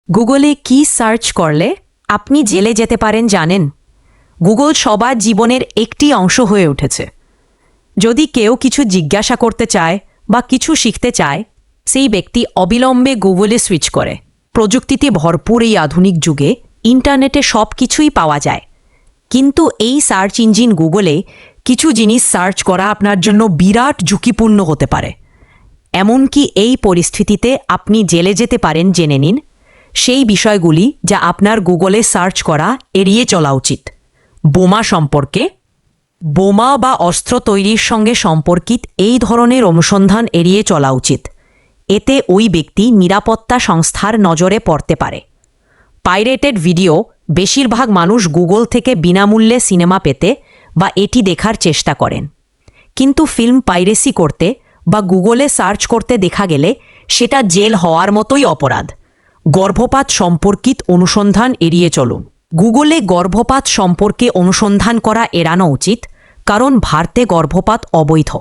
গুগলে কি সার্চ করলে আপনি জেলে যেতে পারেন জানেন? গুগল সবার জীবনের একটি অংশ হয়ে উঠেছে। যদি কেউ কিছু জিজ্ঞাসা করতে চায় বা কিছু শিখতে চায়, সেই ব্যক্তি অবিলম্বে গুগলে সুইচ করে। প্রযুক্তিতে ভরপুর এই আধুনিক যুগে ইন্টারনেটে সব কিছুই পাওয়া যায়, কিন্তু এই সার্চ ইঞ্জিন গুগলে কিছু জিনিস সার্চ করা আপনার জন্য বিরাট ঝুঁকিপূর্ণ হতে পারে। এমনকি এই পরিস্থিতিতে আপনি জেলে যেতে পারেন জেনে নিন সেই বিষয়গুলি যা আপনার গুগলে সার্চ করা এড়িয়ে চলা উচিত। বোমা সম্পর্কে, বোমা বা অস্ত্র তৈরির সঙ্গে সম্পর্কিত এই ধরনের অনুসন্ধান এড়িয়ে চলা উচিত। এতে ওই ব্যক্তি নিরাপত্তা সংস্থার নজরে পড়তে পারে। পাইরেটেড ভিডিও, বেশিরভাগ মানুষ গুগল থেকে বিনামূল্যে সিনেমা পেতে বা এটি দেখার চেষ্টা করেন, কিন্তু ফিল্ম পাইরেসি করতে বা গুগলে সার্চ করতে দেখা গেলে সেটা জেল হওয়ার মতোই অপরাধ। গর্ভপাত সম্পর্কিত অনুসন্ধান এড়িয়ে চলুন। গুগলে গর্ভপাত সম্পর্কে অনুসন্ধান করা এড়ানো উচিত, কারণ ভারতে গর্ভপাত অবৈধ।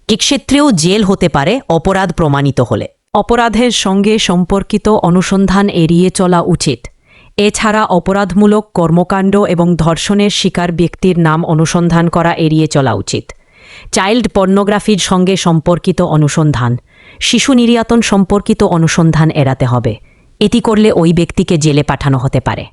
এক্ষেত্রেও জেল হতে পারে অপরাধ প্রমাণিত হলে। অপরাধের সঙ্গে সম্পর্কিত অনুসন্ধান এড়িয়ে চলা উচিত। এছাড়া অপরাধমূলক কর্মকাণ্ড এবং ধর্ষণের শিকার ব্যক্তির নাম অনুসন্ধান করা এড়িয়ে চলা উচিত। চাইল্ড পর্নোগ্রাফির সঙ্গে সম্পর্কিত অনুসন্ধান, শিশু নির্যাতন সম্পর্কিত অনুসন্ধান এড়াতে হবে। এটি করলে ওই ব্যক্তিকে জেলে পাঠানো হতে পারে।